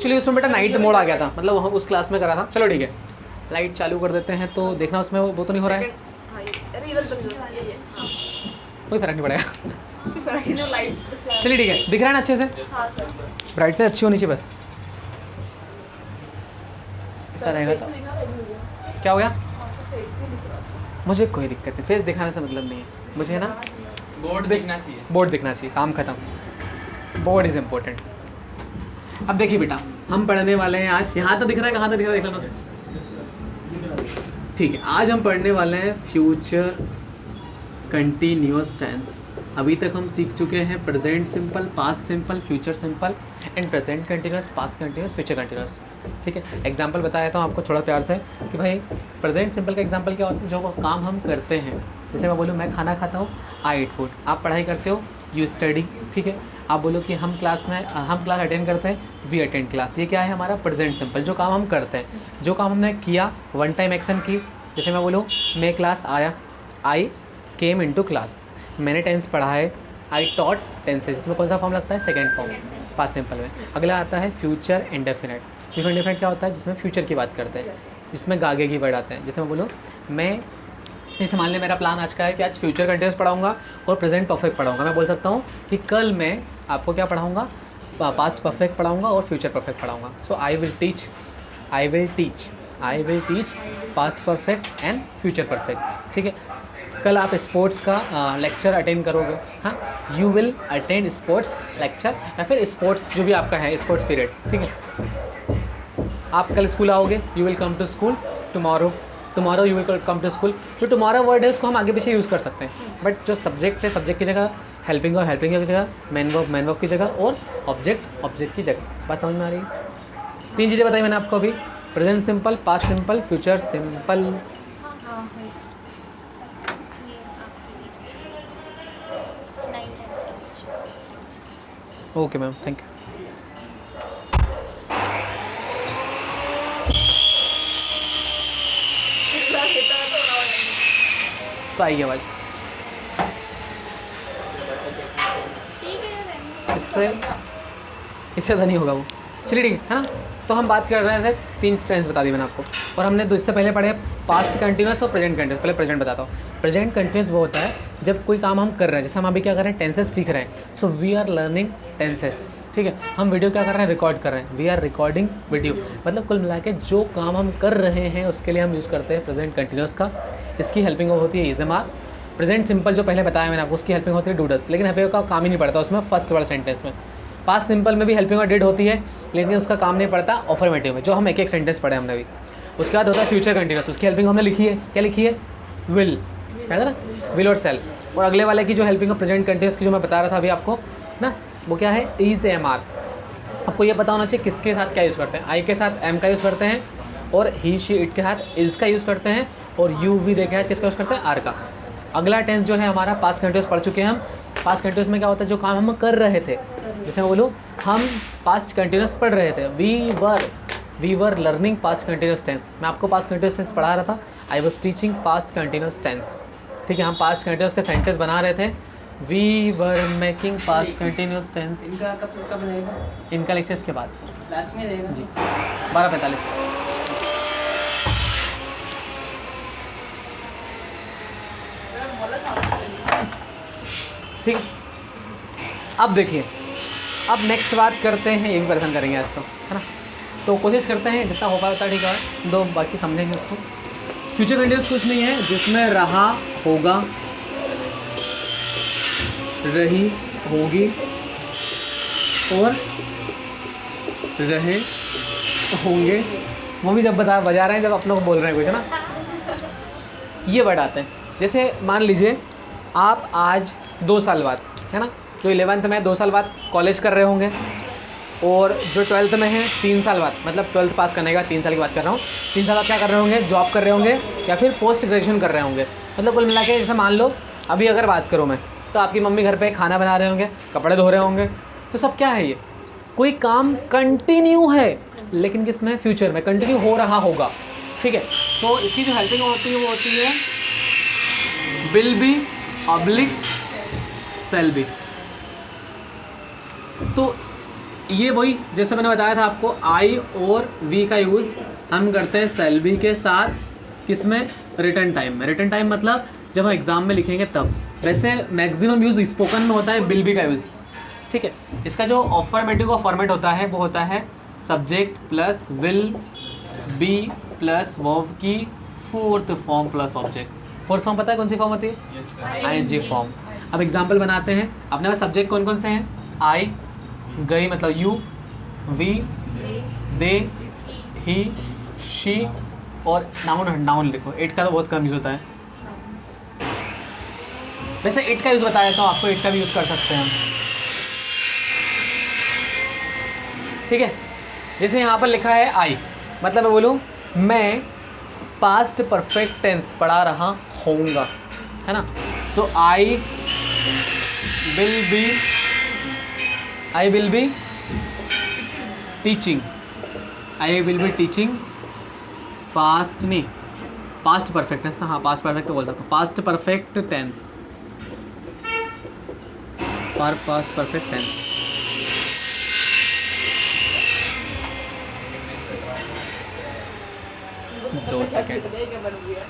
Actually उसमें बेटा night mode आ गया था, मतलब हम उस क्लास में करा था। चलो ठीक है, लाइट चालू कर देते हैं तो देखना उसमें वो तो नहीं हो रहा है, कोई फ़र्क नहीं पड़ेगा। चलिए ठीक है, दिख रहा है ना अच्छे से? ब्राइटनेस अच्छी होनी चाहिए बस, ऐसा रहेगा तो। क्या हो गया? मुझे कोई दिक्कत नहीं, फेस दिखाने से मतलब नहीं है मुझे, है ना? बोर्ड दिखना चाहिए, बोर्ड दिखना चाहिए, काम खत्म। Board is important. अब देखिए बेटा, हम पढ़ने वाले हैं आज, यहाँ तो दिख रहा है, कहाँ तक दिख रहा है देख लेना उसमें। ठीक है, आज हम पढ़ने वाले हैं फ्यूचर कंटिन्यूअस टेंस। अभी तक हम सीख चुके हैं present simple, past simple, future simple and present continuous, past continuous, future continuous. ठीक है, एग्जांपल बताया था आपको थोड़ा प्यार से कि भाई प्रेजेंट सिंपल का एग्जांपल क्या होता है, जो काम हम करते हैं। जैसे मैं बोलूँ मैं खाना खाता हूँ, आई ईट फूड। आप पढ़ाई करते हो, यू स्टडी। ठीक है, आप बोलो कि हम क्लास अटेंड करते हैं, वी अटेंड क्लास। ये क्या है हमारा प्रेजेंट सिंपल, जो काम हम करते हैं, जो काम हमने किया, वन टाइम एक्शन की। जैसे मैं बोलूँ मैं क्लास आया, आई केम इनटू क्लास। मैंने टेंस पढ़ा है, आई टॉट टेंसेस। इसमें कौन सा फॉर्म लगता है? सेकंड फॉर्म, पास्ट सिंपल में। अगला आता है फ्यूचर इंडेफिनिट। फ्यूचर इंडेफिनिट क्या होता है? जिसमें फ्यूचर की बात करते हैं, जिसमें आगे की वर्ड आते हैं। जैसे मैं बोलूँ मैं, जैसे मान लें मेरा प्लान आज का है कि आज फ्यूचर कंटिन्यूस पढ़ाऊँगा और प्रेजेंट परफेक्ट पढ़ाऊँगा। मैं बोल सकता हूँ कि कल मैं आपको क्या पढ़ाऊँगा? पास्ट परफेक्ट पढ़ाऊँगा और फ्यूचर परफेक्ट पढ़ाऊँगा। So I will teach past perfect and future perfect. ठीक है, कल आप स्पोर्ट्स का लेक्चर अटेंड करोगे, हाँ, you will attend sports lecture, या फिर स्पोर्ट्स जो भी आपका है स्पोर्ट्स पीरियड। ठीक है, आप कल स्कूल आओगे, you will come to school tomorrow you will come to school. जो टुमारो वर्ड है उसको हम आगे पीछे यूज़ कर सकते हैं, बट जो सब्जेक्ट है, सब्जेक्ट की जगह हेल्पिंग की जगह मैन वर्ब की जगह और ऑब्जेक्ट की जगह। बात समझ में आ रही है? 3 चीज़ें बताई मैंने आपको अभी, present simple, past simple, future simple. Okay ma'am, thank you. तो आइए आवाज़, इससे तो नहीं होगा वो। चलिए ठीक है ना। तो हम बात कर रहे थे, 3 टेंस बता दी मैंने आपको, और हमने इससे पहले पढ़े पास्ट कंटिन्यूस और प्रेजेंट कंटिन्यूस। पहले प्रेजेंट बताता हूँ। प्रेजेंट कंटिन्यूस वो होता है जब कोई काम हम कर रहे हैं, जैसे हम अभी क्या कर रहे हैं, टेंसेस सीख रहे हैं। So we are learning tenses. ठीक है, हम वीडियो क्या कर रहे हैं, रिकॉर्ड कर रहे हैं, वी आर रिकॉर्डिंग वीडियो। मतलब कुल मिला के जो काम हम कर रहे हैं उसके लिए हम यूज़ करते हैं प्रेजेंट कंटिन्यूस का। इसकी हेल्पिंग होती है इज़-एम-आर। प्रेजेंट सिंपल जो पहले बताया मैंने आपको, उसकी हेल्पिंग होती है डू डज, लेकिन हेल्पिंग का काम ही नहीं पड़ता उसमें फर्स्ट वाला सेंटेंस में। पास्ट सिंपल में भी हेल्पिंग और डिड होती है, लेकिन उसका काम नहीं पड़ता अफर्मेटिव में, जो हम एक सेंटेंस पढ़े हमने अभी। उसके बाद होता है फ्यूचर कंटिन्यूस, उसकी हेल्पिंग हमने लिखी है, क्या लिखी है? विल, है ना, विल और सेल। और अगले वाले की जो हेल्पिंग है प्रेजेंट कंटिन्यूस की, जो मैं बता रहा था अभी आपको ना, वो क्या है? इज़-एम-आर। आपको ये पता होना चाहिए किसके साथ क्या यूज़ करते हैं। आई के साथ एम का यूज़ करते हैं, और ही शी इट के साथ इज़ का यूज़ करते हैं, और यू वी दे के साथ किसका यूज़ करते हैं? आर का। अगला टेंस जो है हमारा पास्ट कंटिन्यूस पढ़ चुके हैं हम। पास्ट कंटिन्यूस में क्या होता है? जो काम हम कर रहे थे, जैसे मैं बोलूँ हम पास्ट कंटिन्यूस पढ़ रहे थे, we were learning past continuous tense. मैं आपको पास्ट कंटिन्यूस टेंस पढ़ा रहा था, I was teaching past continuous tense. ठीक है, हम पास्ट कंटिन्यूस के सेंटेंस बना रहे थे, we were making past continuous tense. इनका कब रहेगा? इनका लेक्चर्स के बाद लास्ट में रहेगा जी, 12:45। ठीक, अब देखिए, अब नेक्स्ट बात करते हैं, ये भी परेशान करेंगे आज तो, है ना। तो कोशिश करते हैं जितना हो पाता है, ठीक है, दो बाकी समझेंगे उसको। फ्यूचर कंटिन्यूस कुछ नहीं है जिसमें रहा, होगा, रही, होगी और रहे, होंगे, वो भी जब बजा रहे हैं, जब अपनों को बोल रहे हैं कुछ, है ना। ये वर्ड आते हैं। जैसे मान लीजिए आप आज 2 साल बाद, है ना, जो 11th में 2 साल बाद कॉलेज कर रहे होंगे, और जो 12th में है 3 साल बाद, मतलब 12th पास करने का 3 साल की बात कर रहा हूँ। 3 साल बाद क्या कर रहे होंगे? जॉब कर रहे होंगे, या फिर पोस्ट ग्रेजुएशन कर रहे होंगे। मतलब कुल मिला के जैसे मान लो अभी अगर बात करूँ मैं, तो आपकी मम्मी घर पे खाना बना रहे होंगे, कपड़े धो रहे होंगे, तो सब क्या है? ये कोई काम कंटिन्यू है, लेकिन किसमें? फ्यूचर में, कंटिन्यू हो रहा होगा। ठीक है, तो इसकी जो हेल्पिंग होती है वो होती है will be oblique cell B. तो ये वही जैसे मैंने बताया था आपको, आई और वी का यूज़ हम करते हैं सेल बी के साथ, किसमें, रिटर्न टाइम में। रिटर्न टाइम मतलब जब हम एग्ज़ाम में लिखेंगे तब। वैसे मैक्सिमम यूज़ स्पोकन में होता है विल बी का यूज़, ठीक है। इसका जो अफर्मेटिव का फॉर्मेट होता है वो होता है subject plus will be plus verb की fourth form plus object. Fourth form पता है कौन सी फॉर्म होती है? ING form. अब एग्जांपल बनाते हैं। अपने पास सब्जेक्ट कौन कौन से हैं? आई, गई मतलब you, we, they, he, she, और नाउन लिखो। इट का तो बहुत कम यूज़ होता है। वैसे इट का यूज़ बताया तो आपको इट का भी यूज़ कर सकते हैं हम, ठीक है। जैसे यहाँ पर लिखा है आई, मतलब मैं बोलूँ मैं पास्ट परफेक्ट टेंस पढ़ा रहा होऊंगा, है ना। So I will be teaching, I will be teaching past नहीं, पास्ट परफेक्ट टेंस ना, हाँ पास्ट परफेक्ट तो बोल सकता हूँ, past perfect tense, past perfect tense. दो सेकेंड,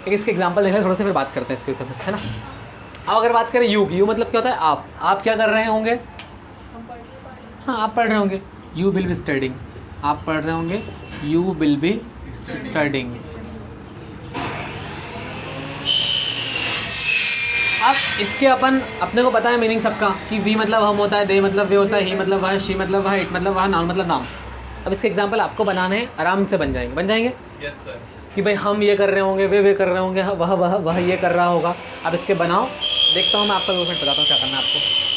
एक इसके एग्जांपल देख लें थोड़ा सा, फिर बात करते हैं इसके विषय में, है ना। अब अगर बात करें यू मतलब क्या होता है? आप क्या कर रहे होंगे? हाँ, आप पढ़ रहे होंगे। यू विल बी स्टडिंग, आप पढ़ रहे होंगे। You will be studying. अब इसके अपने को पता है मीनिंग सबका, कि वी मतलब हम होता है, दे मतलब वे होता है, ही मतलब वह, शी मतलब वह, इट मतलब वह, नाउन मतलब नाम। अब इसके एग्जांपल आपको बनाने हैं, आराम से बन जाएंगे। Yes sir. कि भाई हम ये कर रहे होंगे, वे कर रहे होंगे, वह ये कर रहा होगा। अब इसके बनाओ, देखता हूँ मैं आपका 2 मिनट बताता हूँ क्या करना है आपको।